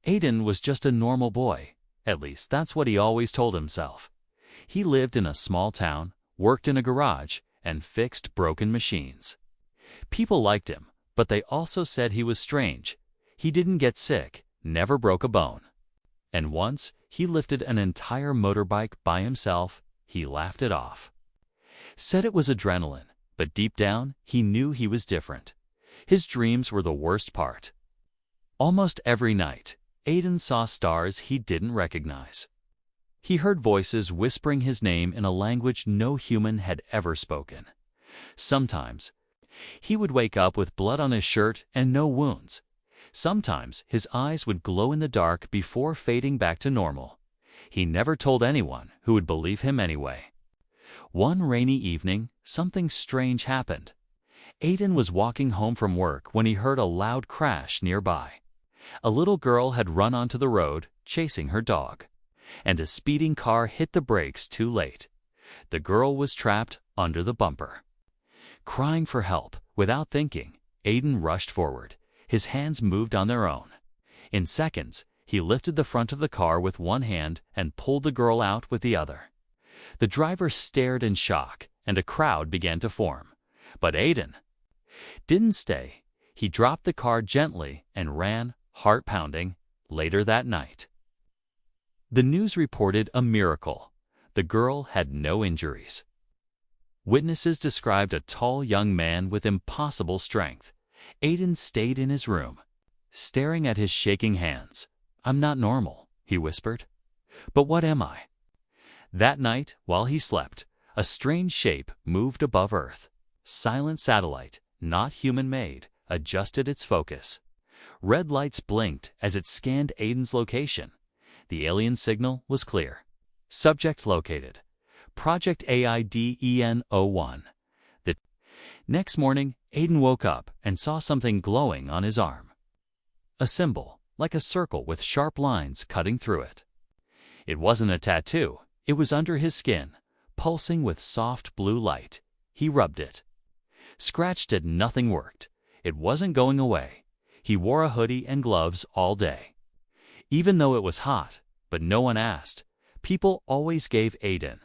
Aiden was just a normal boy. At least that's what he always told himself. He lived in a small town, worked in a garage, and fixed broken machines. People liked him, but they also said he was strange. He didn't get sick, never broke a bone. And once he lifted an entire motorbike by himself. He laughed it off. Said it was adrenaline, but deep down he knew he was different. His dreams were the worst part. Almost every night, Aiden saw stars he didn't recognize. He heard voices whispering his name in a language no human had ever spoken. Sometimes, he would wake up with blood on his shirt and no wounds. Sometimes his eyes would glow in the dark before fading back to normal. He never told anyone who would believe him anyway. One rainy evening, something strange happened. Aiden was walking home from work when he heard a loud crash nearby. A little girl had run onto the road, chasing her dog, and a speeding car hit the brakes too late. The girl was trapped under the bumper. Crying for help, without thinking, Aiden rushed forward. His hands moved on their own. In seconds, he lifted the front of the car with one hand and pulled the girl out with the other. The driver stared in shock, and a crowd began to form. But Aiden didn't stay. He dropped the car gently and ran, heart pounding, later that night. The news reported a miracle. The girl had no injuries. Witnesses described a tall young man with impossible strength. Aiden stayed in his room, staring at his shaking hands. "I'm not normal," he whispered. "But what am I?" That night, while he slept, a strange shape moved above Earth. Silent satellite, not human-made, adjusted its focus. Red lights blinked as it scanned Aiden's location. The alien signal was clear. Subject located. Project AIDEN-01. The next morning, Aiden woke up and saw something glowing on his arm. A symbol, like a circle with sharp lines cutting through it. It wasn't a tattoo. It was under his skin, pulsing with soft blue light. He rubbed it. Scratched it, nothing worked. It wasn't going away. He wore a hoodie and gloves all day. Even though it was hot, but no one asked. People always gave Aiden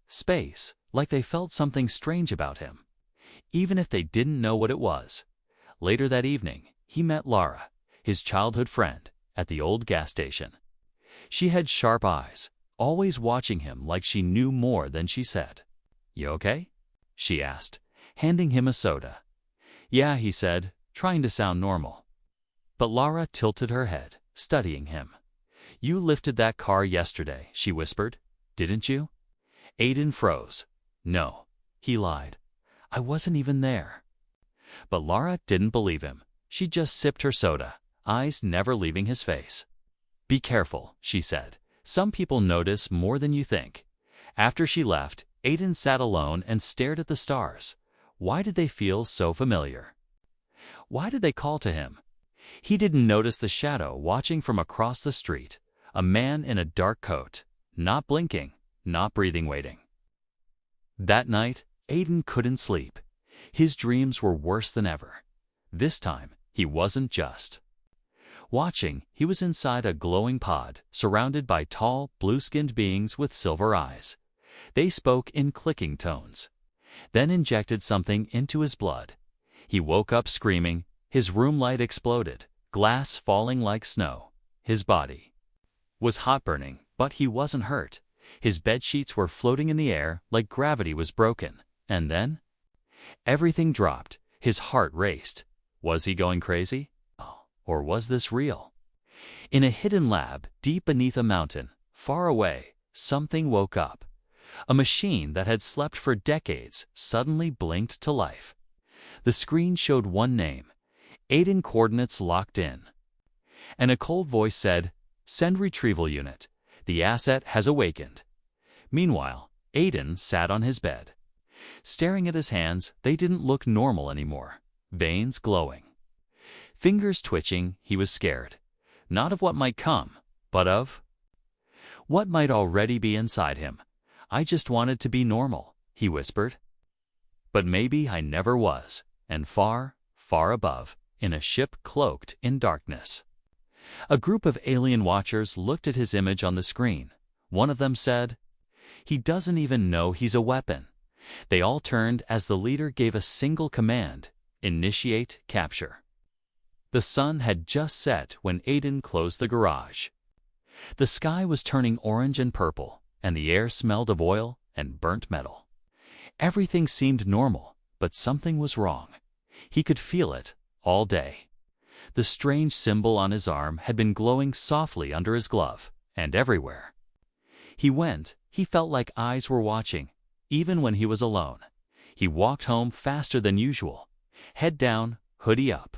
space, like they felt something strange about him, even if they didn't know what it was. Later that evening, he met Laura, his childhood friend, at the old gas station. She had sharp eyes, always watching him like she knew more than she said. "You okay?" she asked, handing him a soda. "Yeah," he said, trying to sound normal. But Laura tilted her head, studying him. "You lifted that car yesterday," she whispered. "Didn't you?" Aiden froze. "No," he lied. "I wasn't even there." But Laura didn't believe him. She just sipped her soda, eyes never leaving his face. "Be careful," she said. "Some people notice more than you think." After she left, Aiden sat alone and stared at the stars. Why did they feel so familiar? Why did they call to him? He didn't notice the shadow watching from across the street, a man in a dark coat, not blinking, not breathing, waiting. That night, Aiden couldn't sleep. His dreams were worse than ever. This time, he wasn't just watching. He was inside a glowing pod, surrounded by tall, blue-skinned beings with silver eyes. They spoke in clicking tones, then injected something into his blood. He woke up screaming. His room light exploded, glass falling like snow. His body was hot burning, but he wasn't hurt. His bed sheets were floating in the air like gravity was broken. And then everything dropped. His heart raced. Was he going crazy? Or was this real? In a hidden lab, deep beneath a mountain, far away, something woke up. A machine that had slept for decades suddenly blinked to life. The screen showed one name, Aiden, coordinates locked in. And a cold voice said, "Send retrieval unit. The asset has awakened." Meanwhile, Aiden sat on his bed. Staring at his hands, they didn't look normal anymore. Veins glowing. Fingers twitching, he was scared. Not of what might come, but of what might already be inside him. "I just wanted to be normal," he whispered. But maybe I never was. And far, far above, in a ship cloaked in darkness, A group of alien watchers looked at his image on the screen. One of them said, "He doesn't even know he's a weapon." They all turned as the leader gave a single command: initiate capture. The sun had just set when Aiden closed the garage. The sky was turning orange and purple, and the air smelled of oil and burnt metal. Everything seemed normal, but something was wrong. He could feel it all day. The strange symbol on his arm had been glowing softly under his glove, and everywhere. He felt like eyes were watching, even when he was alone. He walked home faster than usual, head down, hoodie up.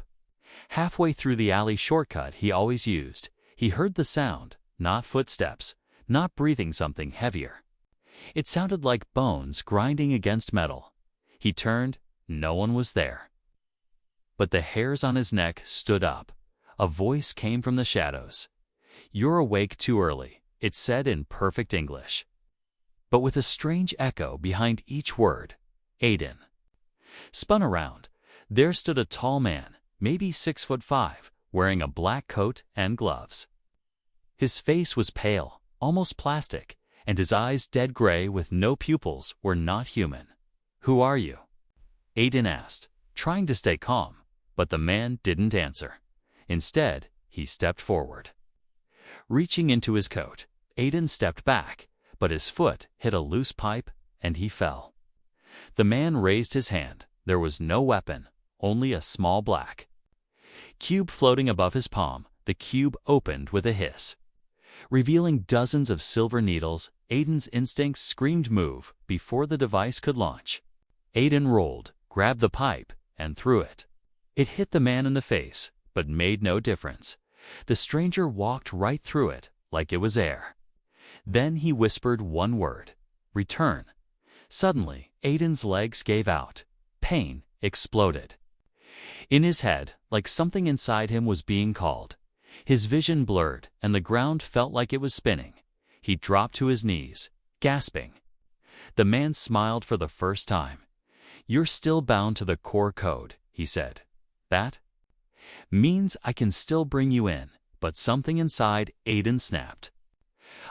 Halfway through the alley shortcut he always used, he heard the sound, not footsteps, not breathing something heavier. It sounded like bones grinding against metal. He turned, no one was there. But the hairs on his neck stood up. A voice came from the shadows. "You're awake too early," it said in perfect English, but with a strange echo behind each word. Aiden. Spun around. There stood a tall man, maybe 6'5", wearing a black coat and gloves. His face was pale, almost plastic, and his eyes dead gray with no pupils were not human. "Who are you?" Aiden asked, trying to stay calm, but the man didn't answer. Instead, he stepped forward. Reaching into his coat, Aiden stepped back, but his foot hit a loose pipe and he fell. The man raised his hand. There was no weapon, only a small black cube floating above his palm. The cube opened with a hiss, revealing dozens of silver needles. Aiden's instincts screamed move before the device could launch. Aiden rolled, grabbed the pipe, and threw it. It hit the man in the face, but made no difference. The stranger walked right through it like it was air. Then he whispered one word: "Return." Suddenly, Aiden's legs gave out. Pain exploded. In his head, like something inside him was being called. His vision blurred, and the ground felt like it was spinning. He dropped to his knees, gasping. The man smiled for the first time. "You're still bound to the core code," he said. "That means I can still bring you in." But something inside Aiden snapped.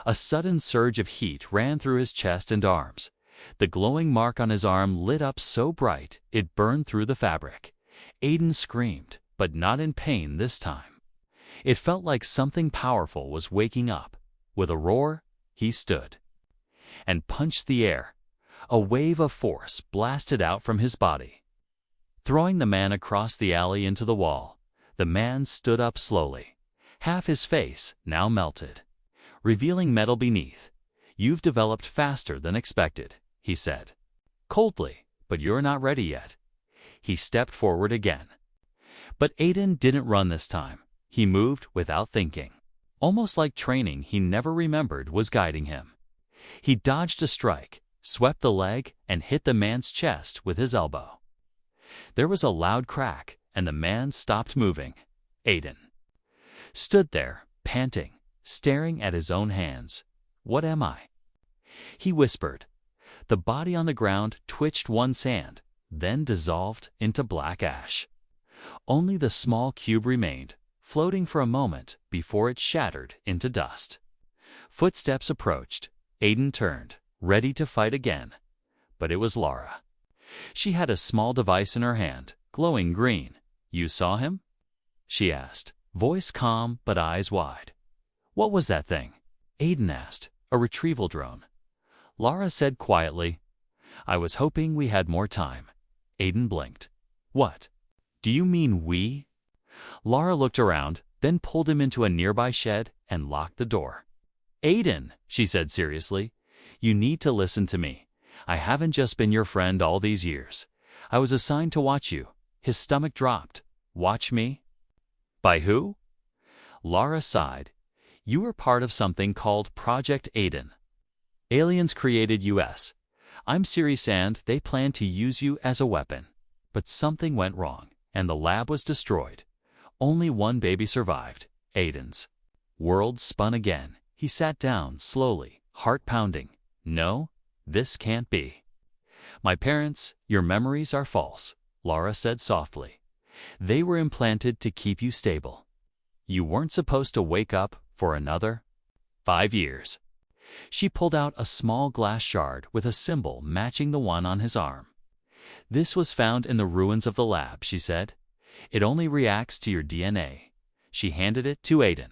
A sudden surge of heat ran through his chest and arms. The glowing mark on his arm lit up so bright it burned through the fabric. Aiden screamed, but not in pain this time. It felt like something powerful was waking up. With a roar, he stood and punched the air. A wave of force blasted out from his body, throwing the man across the alley into the wall. The man stood up slowly, half his face now melted, revealing metal beneath. "You've developed faster than expected," he said, coldly, "but you're not ready yet." He stepped forward again. But Aiden didn't run this time. He moved without thinking, almost like training he never remembered was guiding him. He dodged a strike, swept the leg, and hit the man's chest with his elbow. There was a loud crack, and the man stopped moving. Aiden stood there, panting, staring at his own hands. "What am I?" he whispered. The body on the ground twitched once and then dissolved into black ash. Only the small cube remained, floating for a moment before it shattered into dust. Footsteps approached. Aiden turned, ready to fight again. But it was Laura. She had a small device in her hand, glowing green. "You saw him?" she asked, voice calm but eyes wide. "What was that thing?" Aiden asked. "A retrieval drone." Laura said quietly, "I was hoping we had more time." Aiden blinked. "What? Do you mean we?" Laura looked around, then pulled him into a nearby shed and locked the door. "Aiden," she said seriously, "you need to listen to me. I haven't just been your friend all these years. I was assigned to watch you." His stomach dropped. "Watch me?" "By who?" Laura sighed. "You were part of something called Project Aiden. Aliens created US. I'm serious and they plan to use you as a weapon. But something went wrong, and the lab was destroyed. Only one baby survived, Aiden's." World spun again. He sat down slowly, heart pounding. "No, this can't be." "My parents, your memories are false," Laura said softly. "They were implanted to keep you stable." You weren't supposed to wake up for another 5 years. She pulled out a small glass shard with a symbol matching the one on his arm. This was found in the ruins of the lab, she said. It only reacts to your DNA. She handed it to Aiden.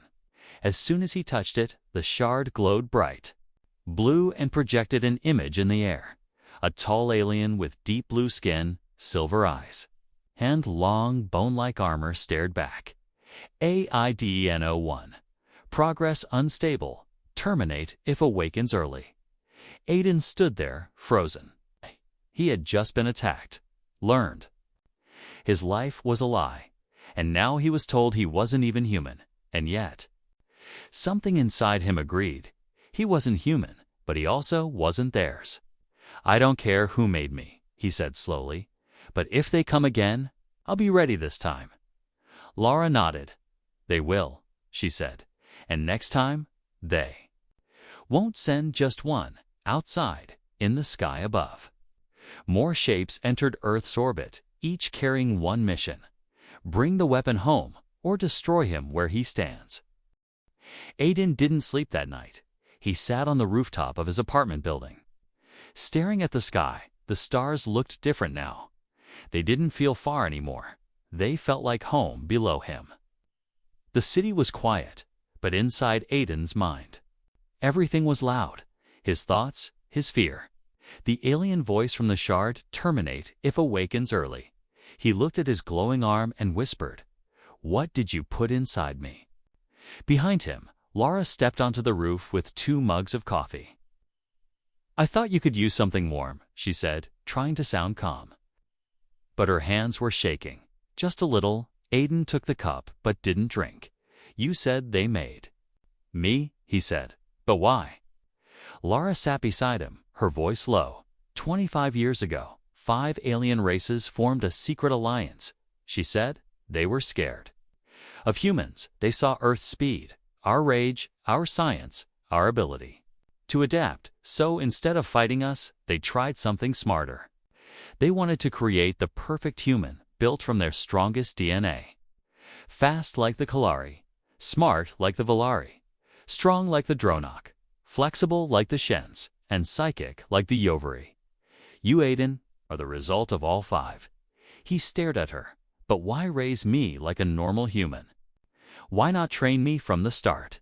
As soon as he touched it, the shard glowed bright blue and projected an image in the air. A tall alien with deep blue skin, silver eyes, and long, bone-like armor stared back. AIDEN-01. Progress unstable. Terminate if awakens early. Aiden stood there, frozen. He had just been attacked. Learned. His life was a lie, and now he was told he wasn't even human. And yet, something inside him agreed. He wasn't human, but he also wasn't theirs. I don't care who made me, he said slowly, but if they come again, I'll be ready this time. Laura nodded. They will, she said, and next time, they won't send just one, outside, in the sky above. More shapes entered Earth's orbit, each carrying one mission: bring the weapon home or destroy him where he stands. Aiden didn't sleep that night. He sat on the rooftop of his apartment building. Staring at the sky, the stars looked different now. They didn't feel far anymore. They felt like home below him. The city was quiet, but inside Aiden's mind, everything was loud. His thoughts, his fear. The alien voice from the shard: terminate if awakens early. He looked at his glowing arm and whispered, "What did you put inside me?" Behind him, Laura stepped onto the roof with 2 mugs of coffee. "I thought you could use something warm," she said, trying to sound calm. But her hands were shaking. Just a little. Aiden took the cup but didn't drink. "You said they made me," he said. "But why?" Laura sat beside him, her voice low. 25 years ago, 5 alien races formed a secret alliance. She said they were scared of humans. They saw Earth's speed, our rage, our science, our ability to adapt. So instead of fighting us, they tried something smarter. They wanted to create the perfect human, built from their strongest DNA. Fast like the Kalari, smart like the Valari, strong like the Dronok, flexible like the Shens, and psychic like the Yovari. You, Aiden, are the result of all 5. He stared at her. But why raise me like a normal human? Why not train me from the start?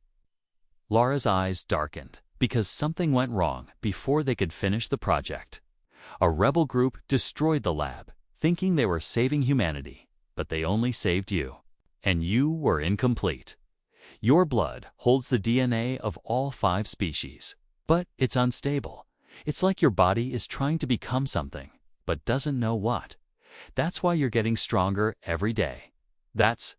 Laura's eyes darkened, because something went wrong before they could finish the project. A rebel group destroyed the lab, thinking they were saving humanity, but they only saved you. And you were incomplete. Your blood holds the DNA of all 5 species, but it's unstable. It's like your body is trying to become something, but doesn't know what. That's why you're getting stronger every day. That's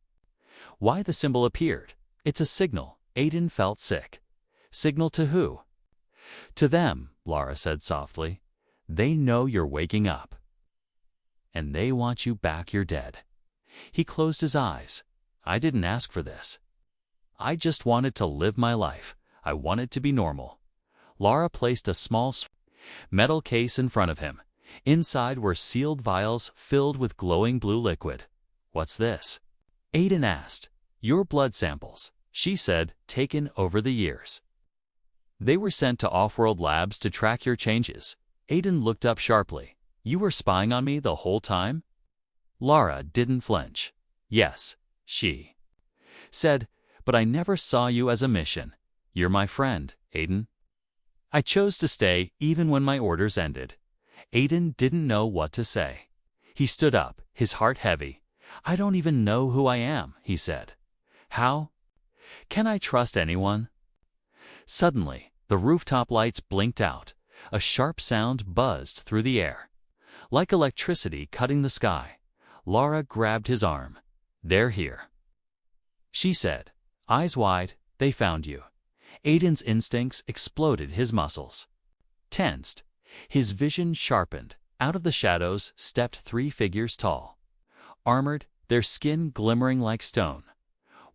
why the symbol appeared. It's a signal. Aiden felt sick. Signal to who? To them, Laura said softly. They know you're waking up. And they want you back. You're dead. He closed his eyes. I didn't ask for this. I just wanted to live my life. I wanted to be normal. Laura placed a small metal case in front of him. Inside were sealed vials filled with glowing blue liquid. What's this? Aiden asked. Your blood samples, she said, taken over the years. They were sent to off-world labs to track your changes. Aiden looked up sharply. You were spying on me the whole time? Laura didn't flinch. Yes, she said, but I never saw you as a mission. You're my friend, Aiden. I chose to stay even when my orders ended. Aiden didn't know what to say. He stood up, his heart heavy. I don't even know who I am, he said. How can I trust anyone? Suddenly, the rooftop lights blinked out. A sharp sound buzzed through the air, like electricity cutting the sky. Laura grabbed his arm. They're here, she said, eyes wide. They found you. Aiden's instincts exploded, his muscles tensed. His vision sharpened. Out of the shadows stepped 3 figures tall, armored, their skin glimmering like stone.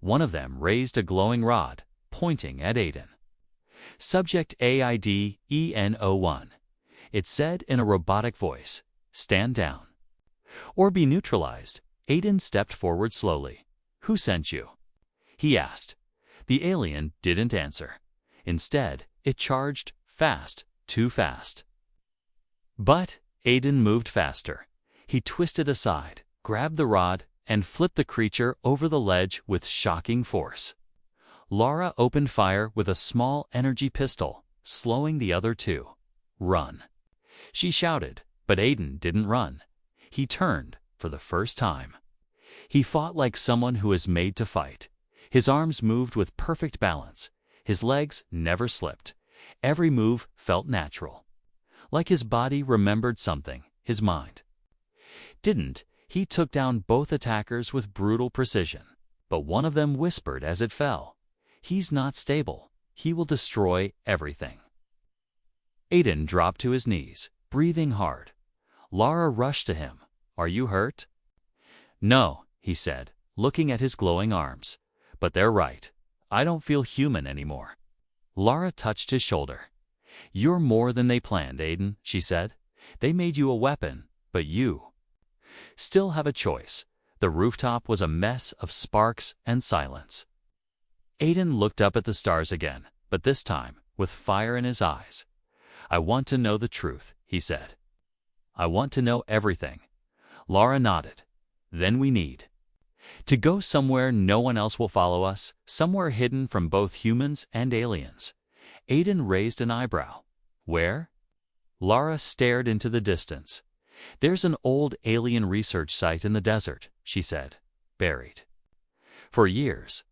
One of them raised a glowing rod, pointing at Aiden. Subject AIDEN-01. It said in a robotic voice, stand down or be neutralized. Aiden stepped forward slowly. Who sent you? he asked. The alien didn't answer. Instead, it charged fast, too fast. But Aiden moved faster. He twisted aside, grabbed the rod, and flipped the creature over the ledge with shocking force. Lara opened fire with a small energy pistol, slowing the other two. "Run!" she shouted, but Aiden didn't run. He turned for the first time. He fought like someone who is made to fight. His arms moved with perfect balance. His legs never slipped. Every move felt natural. Like his body remembered something, his mind didn't. He took down both attackers with brutal precision, but one of them whispered as it fell, "He's not stable. He will destroy everything." Aiden dropped to his knees, breathing hard. Lara rushed to him. "Are you hurt?" "No," he said, looking at his glowing arms. "But they're right. I don't feel human anymore." Lara touched his shoulder. "You're more than they planned, Aiden," she said. "They made you a weapon, but you still have a choice." The rooftop was a mess of sparks and silence. Aiden looked up at the stars again, but this time with fire in his eyes. "I want to know the truth," he said. "I want to know everything." Lara nodded. "Then we need to go somewhere no one else will follow us, somewhere hidden from both humans and aliens." Aiden raised an eyebrow. "Where?" Lara stared into the distance. "There's an old alien research site in the desert," she said. "Buried for years.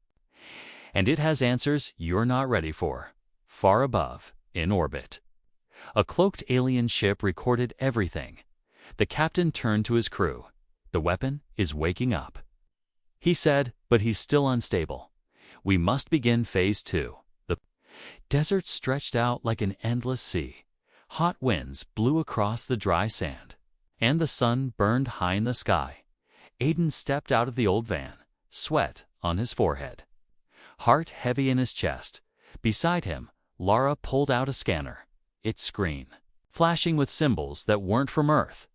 And it has answers you're not ready for. Far above, in orbit. A cloaked alien ship recorded everything." The captain turned to his crew. "The weapon is waking up," he said, "but he's still unstable. We must begin phase 2. The desert stretched out like an endless sea. Hot winds blew across the dry sand, and the sun burned high in the sky." Aiden stepped out of the old van, sweat on his forehead, heart heavy in his chest. Beside him, Lara pulled out a scanner, its screen flashing with symbols that weren't from Earth.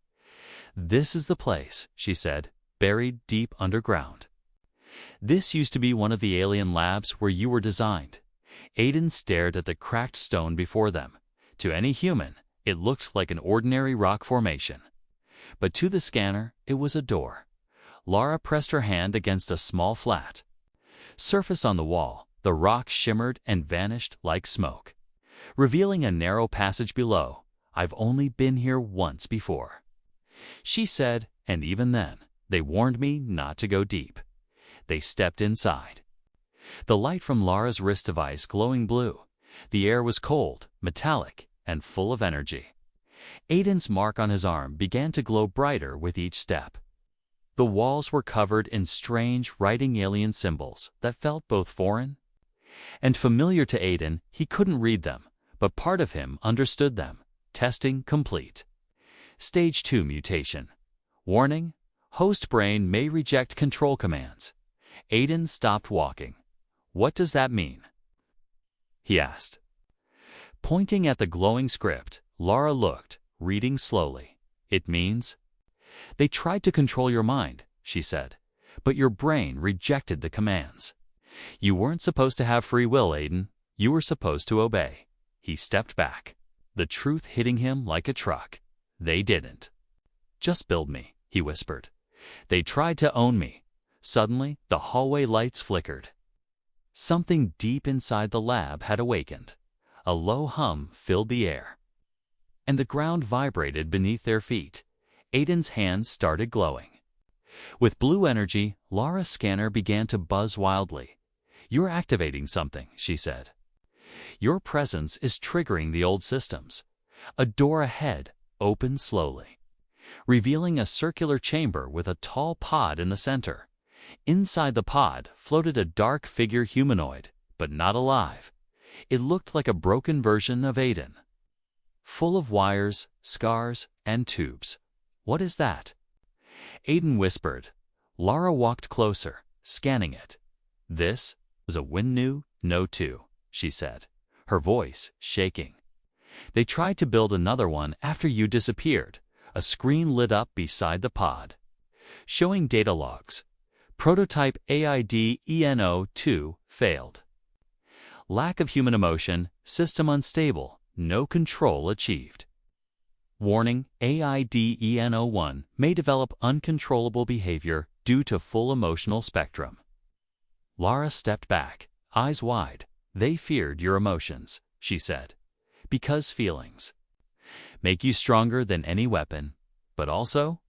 "This is the place," she said, "buried deep underground. This used to be one of the alien labs where you were designed." Aiden stared at the cracked stone before them. To any human, it looked like an ordinary rock formation. But to the scanner, it was a door. Lara pressed her hand against a small flat surface on the wall. The rock shimmered and vanished like smoke, revealing a narrow passage below. "I've only been here once before," she said, "and even then, they warned me not to go deep." They stepped inside. The light from Lara's wrist device glowing blue. The air was cold, metallic, and full of energy. Aiden's mark on his arm began to glow brighter with each step. The walls were covered in strange writing alien symbols that felt both foreign and familiar to Aiden. He couldn't read them, but part of him understood them. Testing complete. Stage 2 mutation. Warning: host brain may reject control commands. Aiden stopped walking. "What does that mean?" he asked. Pointing at the glowing script, Lara looked, reading slowly. "It means they tried to control your mind," she said, "but your brain rejected the commands. You weren't supposed to have free will, Aiden. You were supposed to obey." He stepped back, the truth hitting him like a truck. "They didn't just build me," he whispered. "They tried to own me." Suddenly, the hallway lights flickered. Something deep inside the lab had awakened. A low hum filled the air, and the ground vibrated beneath their feet. Aiden's hands started glowing. With blue energy, Lara's scanner began to buzz wildly. "You're activating something," she said. "Your presence is triggering the old systems." A door ahead opened slowly, revealing a circular chamber with a tall pod in the center. Inside the pod floated a dark figure, humanoid, but not alive. It looked like a broken version of Aiden, full of wires, scars, and tubes. "What is that?" Aiden whispered. Lara walked closer, scanning it. "This is a Winnu No 2, she said, her voice shaking. "They tried to build another one after you disappeared." A screen lit up beside the pod, showing data logs. Prototype AIDENO2 failed. Lack of human emotion, system unstable, no control achieved. Warning: AIDENO1 may develop uncontrollable behavior due to full emotional spectrum. Lara stepped back, eyes wide. They feared your emotions, she said, because feelings make you stronger than any weapon, but also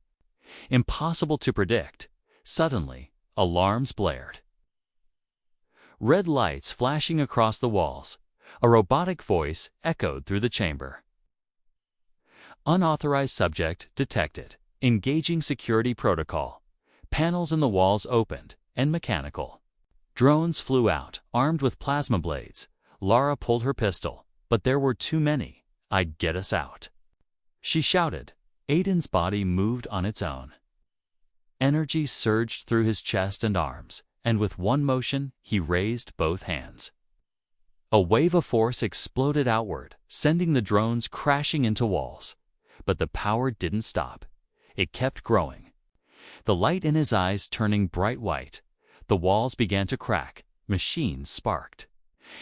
impossible to predict. Suddenly, alarms blared. Red lights flashing across the walls. A robotic voice echoed through the chamber. Unauthorized subject detected. Engaging security protocol. Panels in the walls opened, and mechanical. Drones flew out, armed with plasma blades. Lara pulled her pistol, but there were too many. "I'd get us out," she shouted. Aiden's body moved on its own. Energy surged through his chest and arms, and with one motion, he raised both hands. A wave of force exploded outward, sending the drones crashing into walls. But the power didn't stop. It kept growing. The light in his eyes turning bright white. The walls began to crack, machines sparked,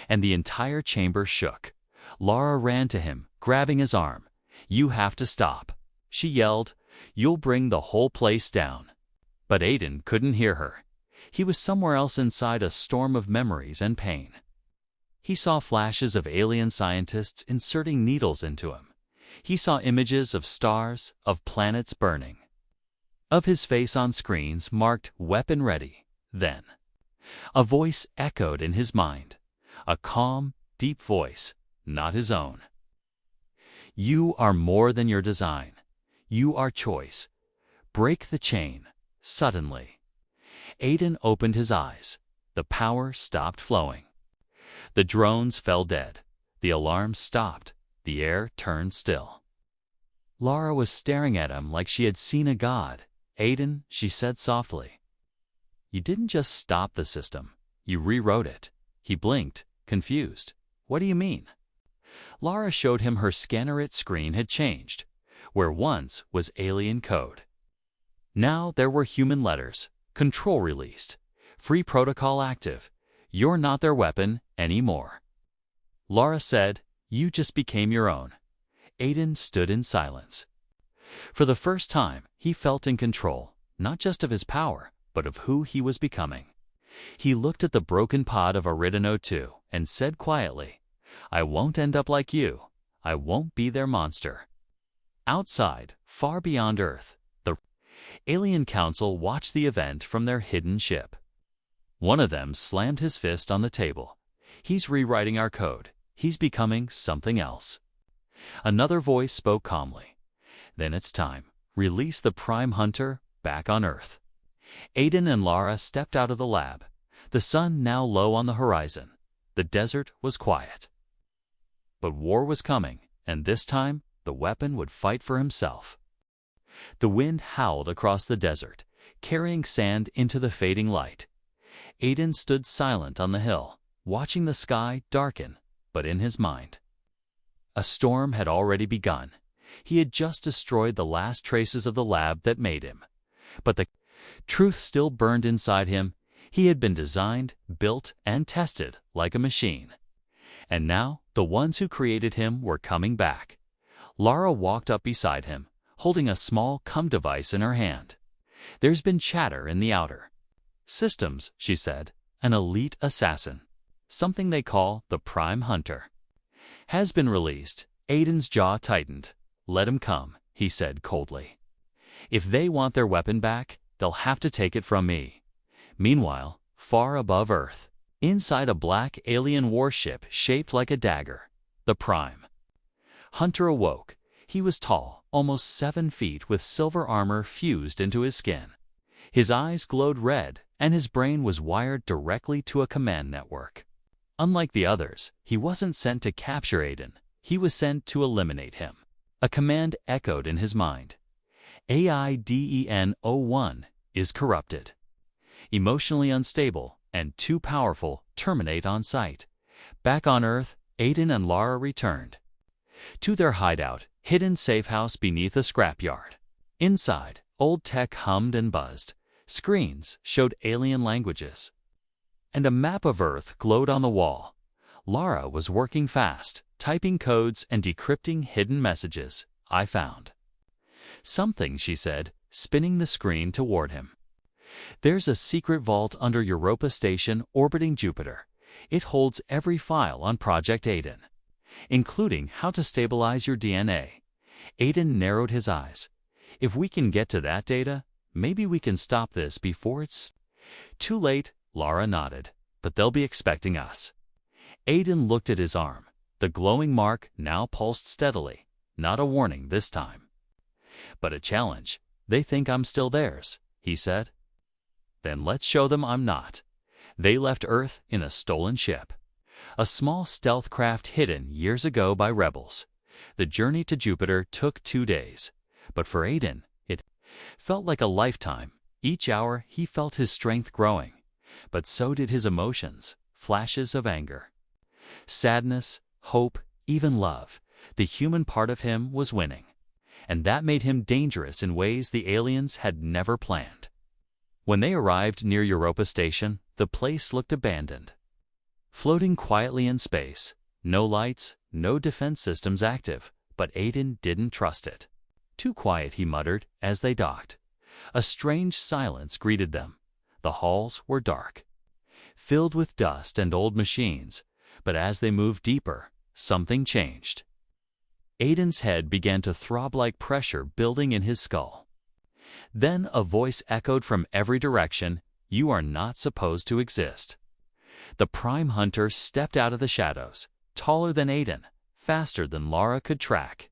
and the entire chamber shook. Lara ran to him, grabbing his arm. "You have to stop," she yelled. "You'll bring the whole place down." But Aiden couldn't hear her. He was somewhere else inside a storm of memories and pain. He saw flashes of alien scientists inserting needles into him. He saw images of stars, of planets burning, of his face on screens marked "weapon ready." Then a voice echoed in his mind, a calm, deep voice, not his own. "You are more than your design. You are choice. Break the chain." Suddenly, Aiden opened his eyes. The power stopped flowing. The drones fell dead. The alarms stopped. The air turned still. Lara was staring at him like she had seen a god. "Aiden," she said softly, "you didn't just stop the system. You rewrote it." He blinked, confused. "What do you mean?" Lara showed him her scanner screen had changed. Where once was alien code, now there were human letters. Control released. Free protocol active. You're not their weapon anymore. Lara said, "You just became your own." Aiden stood in silence. For the first time, he felt in control, not just of his power, but of who he was becoming. He looked at the broken pod of Aridano-2 and said quietly, "I won't end up like you. I won't be their monster." Outside, far beyond Earth, the Alien Council watched the event from their hidden ship. One of them slammed his fist on the table. "He's rewriting our code. He's becoming something else." Another voice spoke calmly. "Then it's time. Release the Prime Hunter back on Earth." Aiden and Lara stepped out of the lab. The sun now low on the horizon. The desert was quiet. But war was coming, and this time the weapon would fight for himself. The wind howled across the desert, carrying sand into the fading light. Aiden stood silent on the hill, watching the sky darken, but in his mind, a storm had already begun. He had just destroyed the last traces of the lab that made him. But the truth still burned inside him. He had been designed, built, and tested like a machine. And now the ones who created him were coming back. Lara walked up beside him, holding a small device in her hand. "There's been chatter in the outer systems," she said. "An elite assassin, something they call the Prime Hunter, has been released." Aiden's jaw tightened. "Let him come," he said coldly. "If they want their weapon back, they'll have to take it from me." Meanwhile, far above Earth, inside a black alien warship shaped like a dagger, the Prime Hunter awoke. He was tall, almost 7 feet, with silver armor fused into his skin. His eyes glowed red, and his brain was wired directly to a command network. Unlike the others, he wasn't sent to capture Aiden. He was sent to eliminate him. A command echoed in his mind. AIDEN-01 is corrupted, emotionally unstable, and too powerful. Terminate on sight. Back on Earth, Aiden and Lara returned to their hideout, hidden safe house beneath a scrapyard. Inside, old tech hummed and buzzed. Screens showed alien languages, and a map of Earth glowed on the wall. Lara was working fast, typing codes and decrypting hidden messages. "I found something," she said, spinning the screen toward him. "There's a secret vault under Europa Station orbiting Jupiter. It holds every file on Project Aiden, including how to stabilize your DNA." Aiden narrowed his eyes. "If we can get to that data, maybe we can stop this before it's too late." Lara nodded. "But they'll be expecting us." Aiden looked at his arm. The glowing mark now pulsed steadily. "Not a warning this time, but a challenge. They think I'm still theirs," he said. "Then let's show them I'm not." They left Earth in a stolen ship, a small stealth craft hidden years ago by rebels. The journey to Jupiter took 2 days, but for Aiden, it felt like a lifetime. Each hour he felt his strength growing, but so did his emotions, flashes of anger, sadness, hope, even love. The human part of him was winning, and that made him dangerous in ways the aliens had never planned. When they arrived near Europa Station, the place looked abandoned. Floating quietly in space, no lights, no defense systems active, but Aiden didn't trust it. "Too quiet," he muttered as they docked. A strange silence greeted them. The halls were dark, filled with dust and old machines, but as they moved deeper, something changed. Aiden's head began to throb like pressure building in his skull. Then a voice echoed from every direction, "You are not supposed to exist." The Prime Hunter stepped out of the shadows, taller than Aiden, faster than Lara could track.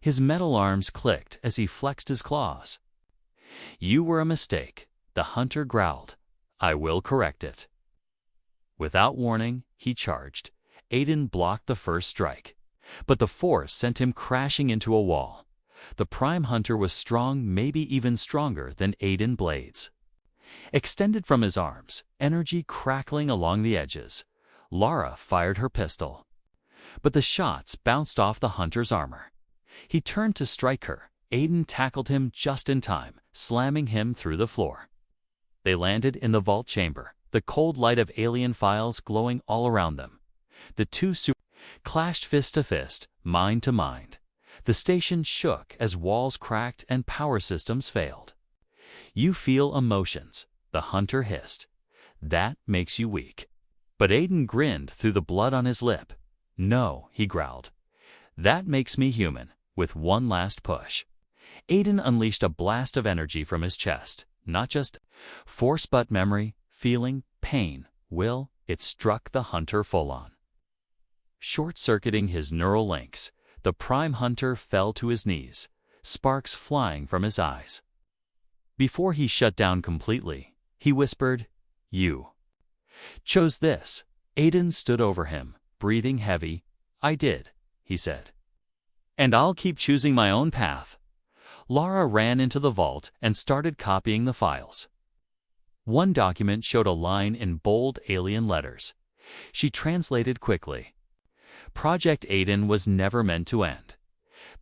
His metal arms clicked as he flexed his claws. "You were a mistake," the hunter growled. "I will correct it." Without warning, he charged. Aiden blocked the first strike, but the force sent him crashing into a wall. The Prime Hunter was strong, maybe even stronger than Aiden blades. Extended from his arms, energy crackling along the edges, Lara fired her pistol. But the shots bounced off the hunter's armor. He turned to strike her. Aiden tackled him just in time, slamming him through the floor. They landed in the vault chamber, the cold light of alien files glowing all around them. The two clashed fist to fist, mind to mind. The station shook as walls cracked and power systems failed. "You feel emotions," the hunter hissed. "That makes you weak." But Aiden grinned through the blood on his lip. "No," he growled. "That makes me human." With one last push, Aiden unleashed a blast of energy from his chest. Not just force but memory, feeling, pain, will. It struck the hunter full on, short-circuiting his neural links. The Prime Hunter fell to his knees, sparks flying from his eyes. Before he shut down completely, he whispered, "You chose this." Aiden stood over him, breathing heavy. "I did," he said. "And I'll keep choosing my own path." Lara ran into the vault and started copying the files. One document showed a line in bold alien letters. She translated quickly. Project Aiden was never meant to end.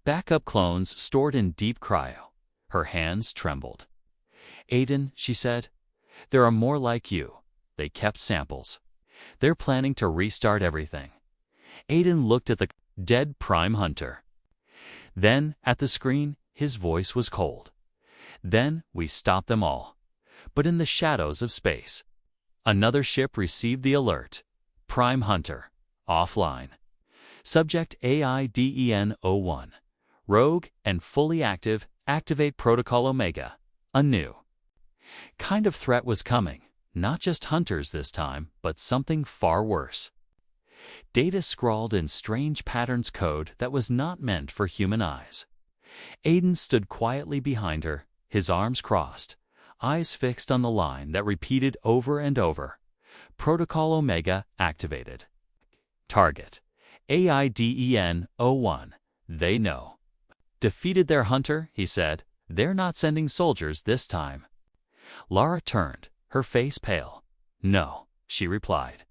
Backup clones stored in deep cryo. Her hands trembled. "Aiden," she said, "there are more like you." They kept samples. "They're planning to restart everything." Aiden looked at the dead Prime Hunter. Then, at the screen, his voice was cold. "Then we stopped them all." But in the shadows of space, another ship received the alert. Prime Hunter, offline. Subject AIDEN-01. Rogue and fully active, activate Protocol Omega. A new kind of threat was coming. Not just hunters this time, but something far worse. Data scrawled in strange patterns code that was not meant for human eyes. Aiden stood quietly behind her, his arms crossed, eyes fixed on the line that repeated over and over. Protocol Omega activated. Target AIDEN-01. They know. Defeated their hunter, he said. They're not sending soldiers this time. Lara turned, her face pale. "No," she replied.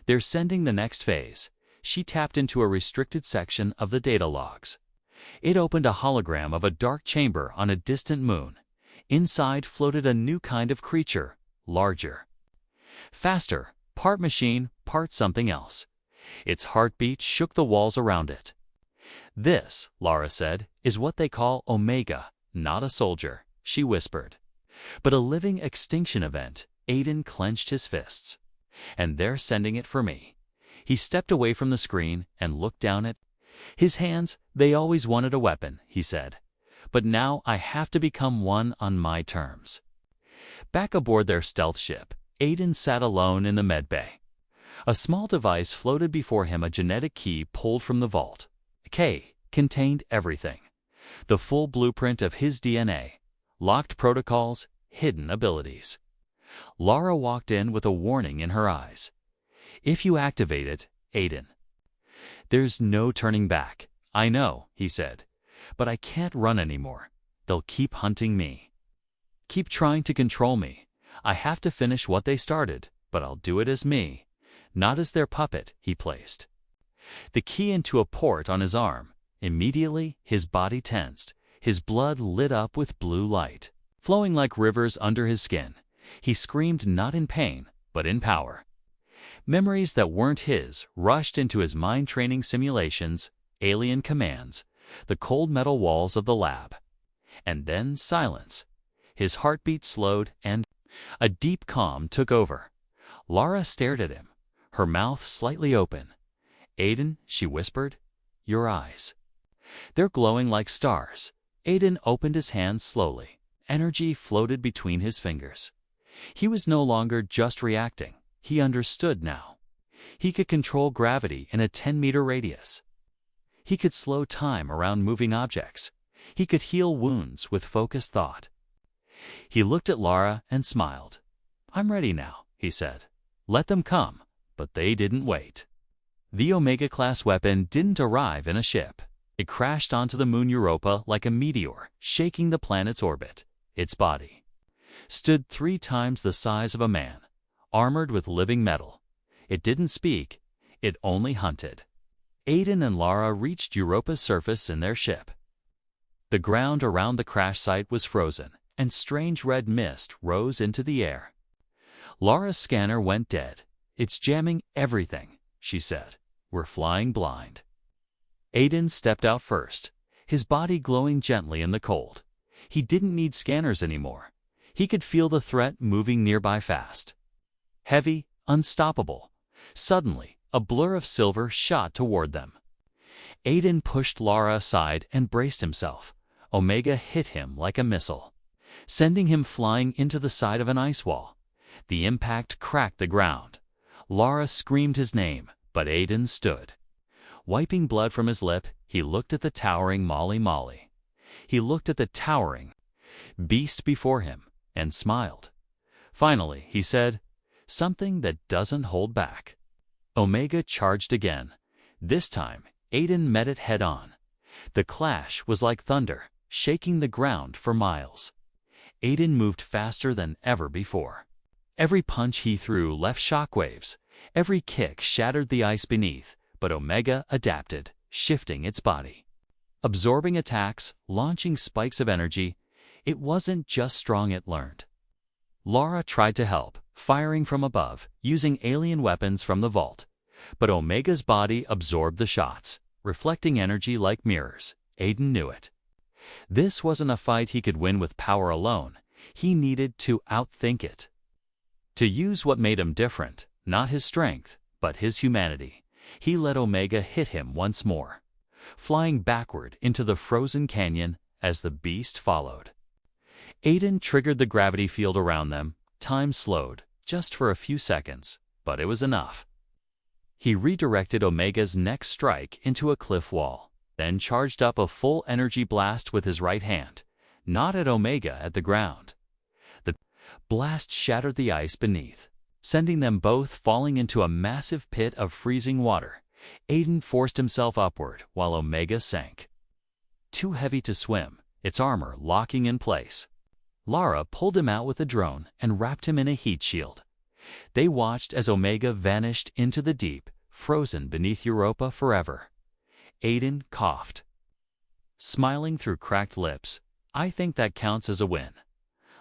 "They're sending the next phase." She tapped into a restricted section of the data logs. It opened a hologram of a dark chamber on a distant moon. Inside floated a new kind of creature, larger. Faster, part machine, part something else. Its heartbeat shook the walls around it. "This," Lara said, "is what they call Omega, not a soldier," she whispered. "But a living extinction event." Aiden clenched his fists. "And they're sending it for me." He stepped away from the screen and looked down at his hands. "They always wanted a weapon," he said. "But now I have to become one on my terms." Back aboard their stealth ship, Aiden sat alone in the medbay. A small device floated before him, a genetic key pulled from the vault. The key contained everything. The full blueprint of his DNA, locked protocols, hidden abilities. Lara walked in with a warning in her eyes. "If you activate it, Aiden." "There's no turning back." "I know," he said. "But I can't run anymore. They'll keep hunting me. Keep trying to control me. I have to finish what they started, but I'll do it as me, not as their puppet." He placed the key into a port on his arm. Immediately, his body tensed. His blood lit up with blue light, flowing like rivers under his skin. He screamed, not in pain, but in power. Memories that weren't his rushed into his mind-training simulations, alien commands, the cold metal walls of the lab. And then silence. His heartbeat slowed and a deep calm took over. Lara stared at him, her mouth slightly open. "Aiden," she whispered, "your eyes. They're glowing like stars." Aiden opened his hands slowly. Energy floated between his fingers. He was no longer just reacting. He understood now. He could control gravity in a 10-meter radius. He could slow time around moving objects. He could heal wounds with focused thought. He looked at Lara and smiled. "I'm ready now," he said. "Let them come." But they didn't wait. The Omega-class weapon didn't arrive in a ship. It crashed onto the moon Europa like a meteor, shaking the planet's orbit. Its body stood 3 times the size of a man, armored with living metal. It didn't speak, it only hunted. Aiden and Lara reached Europa's surface in their ship. The ground around the crash site was frozen, and strange red mist rose into the air. Lara's scanner went dead. "It's jamming everything," she said. "We're flying blind." Aiden stepped out first, his body glowing gently in the cold. He didn't need scanners anymore. He could feel the threat moving nearby fast. Heavy, unstoppable. Suddenly, a blur of silver shot toward them. Aiden pushed Lara aside and braced himself. Omega hit him like a missile, sending him flying into the side of an ice wall. The impact cracked the ground. Lara screamed his name, but Aiden stood. Wiping blood from his lip, he looked at the towering Molly. He looked at the towering beast before him and smiled. Finally, he said, "Something that doesn't hold back." Omega charged again. This time, Aiden met it head-on. The clash was like thunder, shaking the ground for miles. Aiden moved faster than ever before. Every punch he threw left shockwaves. Every kick shattered the ice beneath, but Omega adapted, shifting its body, absorbing attacks, launching spikes of energy. It wasn't just strong, it learned. Lara tried to help, firing from above, using alien weapons from the vault. But Omega's body absorbed the shots, reflecting energy like mirrors. Aiden knew it. This wasn't a fight he could win with power alone. He needed to outthink it. To use what made him different, not his strength, but his humanity. He let Omega hit him once more, flying backward into the frozen canyon as the beast followed. Aiden triggered the gravity field around them. Time slowed, just for a few seconds, but it was enough. He redirected Omega's next strike into a cliff wall, then charged up a full energy blast with his right hand, not at Omega, at the ground. The blast shattered the ice beneath, sending them both falling into a massive pit of freezing water. Aiden forced himself upward while Omega sank. Too heavy to swim, its armor locking in place. Lara pulled him out with a drone and wrapped him in a heat shield. They watched as Omega vanished into the deep, frozen beneath Europa forever. Aiden coughed, smiling through cracked lips. "I think that counts as a win."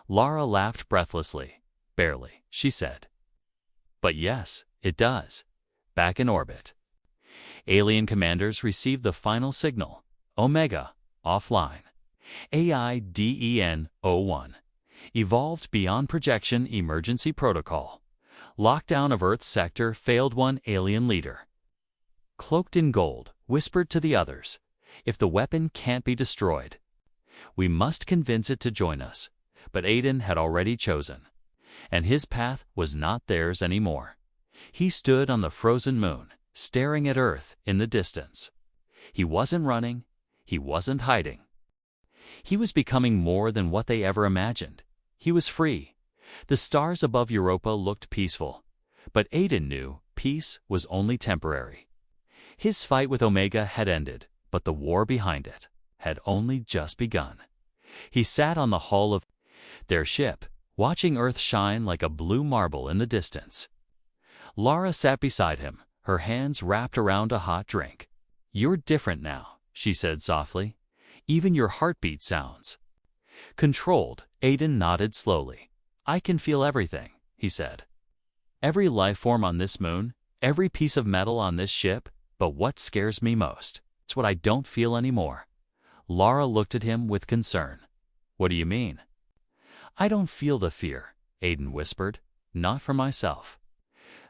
Lara laughed breathlessly. Barely, she said. But yes, it does. Back in orbit. Alien commanders received the final signal. Omega, offline. AIDEN-01. Evolved beyond projection emergency protocol. Lockdown of Earth's sector failed. One alien leader, cloaked in gold, whispered to the others, if the weapon can't be destroyed, we must convince it to join us. But Aiden had already chosen, and his path was not theirs anymore. He stood on the frozen moon, staring at Earth in the distance. He wasn't running, he wasn't hiding. He was becoming more than what they ever imagined. He was free. The stars above Europa looked peaceful, but Aiden knew peace was only temporary. His fight with Omega had ended, but the war behind it had only just begun. He sat on the hull of their ship, watching Earth shine like a blue marble in the distance. Lara sat beside him, her hands wrapped around a hot drink. "You're different now," she said softly. "Even your heartbeat sounds." Controlled, Aiden nodded slowly. "I can feel everything," he said. "Every life form on this moon, every piece of metal on this ship, but what scares me most, it's what I don't feel anymore." Lara looked at him with concern. "What do you mean?" "I don't feel the fear," Aiden whispered. "Not for myself.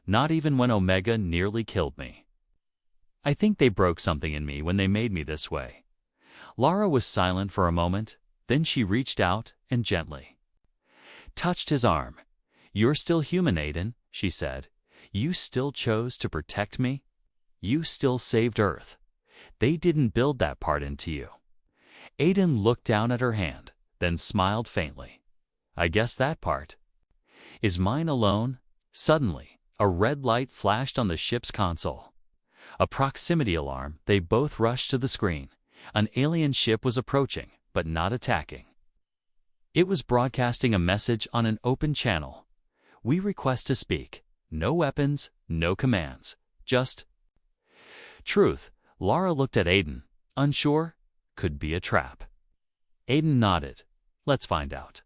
Not even when Omega nearly killed me. I think they broke something in me when they made me this way." Lara was silent for a moment, then she reached out and gently touched his arm. "You're still human, Aiden," she said. "You still chose to protect me. You still saved Earth. They didn't build that part into you." Aiden looked down at her hand, then smiled faintly. "I guess that part is mine alone." Suddenly, a red light flashed on the ship's console. A proximity alarm. They both rushed to the screen. An alien ship was approaching, but not attacking. It was broadcasting a message on an open channel. "We request to speak. No weapons, no commands. Just truth." Lara looked at Aiden, unsure. Could be a trap. Aiden nodded. "Let's find out."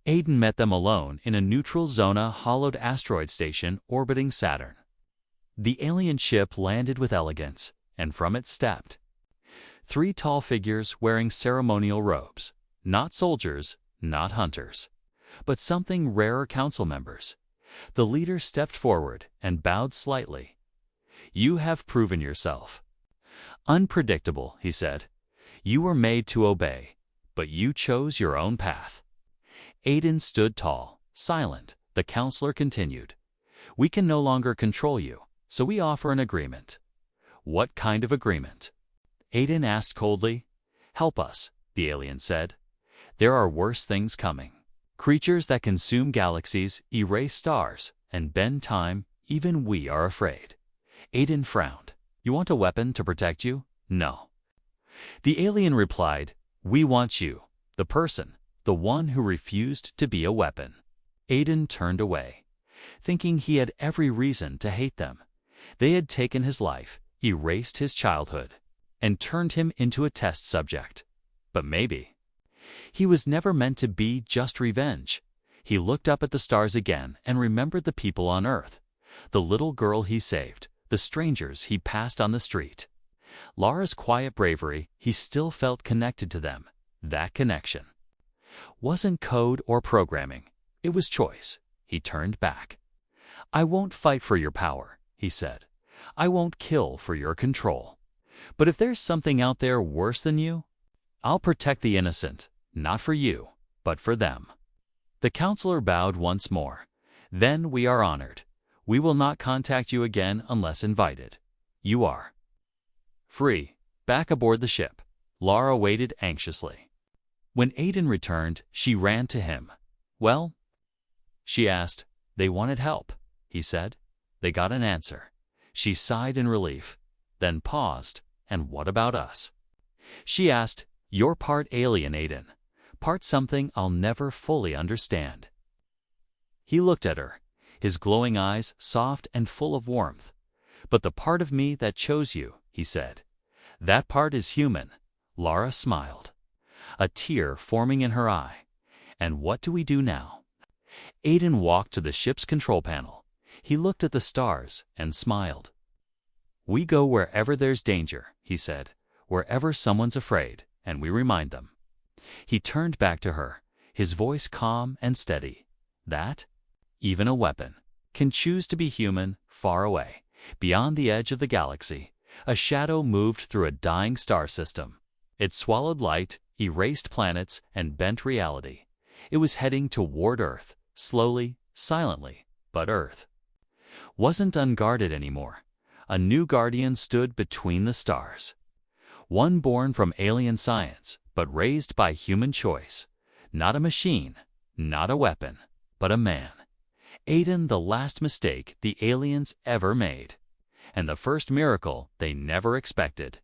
Aiden met them alone in a neutral zona hollowed asteroid station orbiting Saturn. The alien ship landed with elegance, and from it stepped three tall figures wearing ceremonial robes. Not soldiers, not hunters, but something rarer, council members. The leader stepped forward and bowed slightly. "You have proven yourself unpredictable," he said. "You were made to obey, but you chose your own path." Aiden stood tall, silent. The counselor continued. "We can no longer control you, so we offer an agreement." "What kind of agreement?" Aiden asked coldly. "Help us," the alien said. "There are worse things coming. Creatures that consume galaxies, erase stars, and bend time. Even we are afraid." Aiden frowned. "You want a weapon to protect you?" "No." The alien replied, "We want you, the person, the one who refused to be a weapon." Aiden turned away, thinking he had every reason to hate them. They had taken his life, erased his childhood, and turned him into a test subject. But maybe he was never meant to be just revenge. He looked up at the stars again and remembered the people on Earth, the little girl he saved, the strangers he passed on the street. Lara's quiet bravery, he still felt connected to them. That connection wasn't code or programming. It was choice. He turned back. "I won't fight for your power," he said. "I won't kill for your control. But if there's something out there worse than you, I'll protect the innocent, not for you, but for them." The counselor bowed once more. "Then we are honored. We will not contact you again unless invited. You are free." Back aboard the ship, Lara waited anxiously. When Aiden returned, she ran to him. "Well?" she asked. "They wanted help," he said. "They got an answer." She sighed in relief, then paused. "And what about us?" she asked. "You're part alien, Aiden. Part something I'll never fully understand." He looked at her, his glowing eyes soft and full of warmth. "But the part of me that chose you," he said. "That part is human." Lara smiled, a tear forming in her eye. And what do we do now? Aiden walked to the ship's control panel. He looked at the stars and smiled. We go wherever there's danger, he said, wherever someone's afraid, and we remind them. He turned back to her, his voice calm and steady. That, even a weapon, can choose to be human far away, beyond the edge of the galaxy. A shadow moved through a dying star system. It swallowed light, erased planets, and bent reality. It was heading toward Earth, slowly, silently, but Earth wasn't unguarded anymore. A new guardian stood between the stars. One born from alien science, but raised by human choice. Not a machine, not a weapon, but a man. Aiden, the last mistake the aliens ever made. And the first miracle they never expected.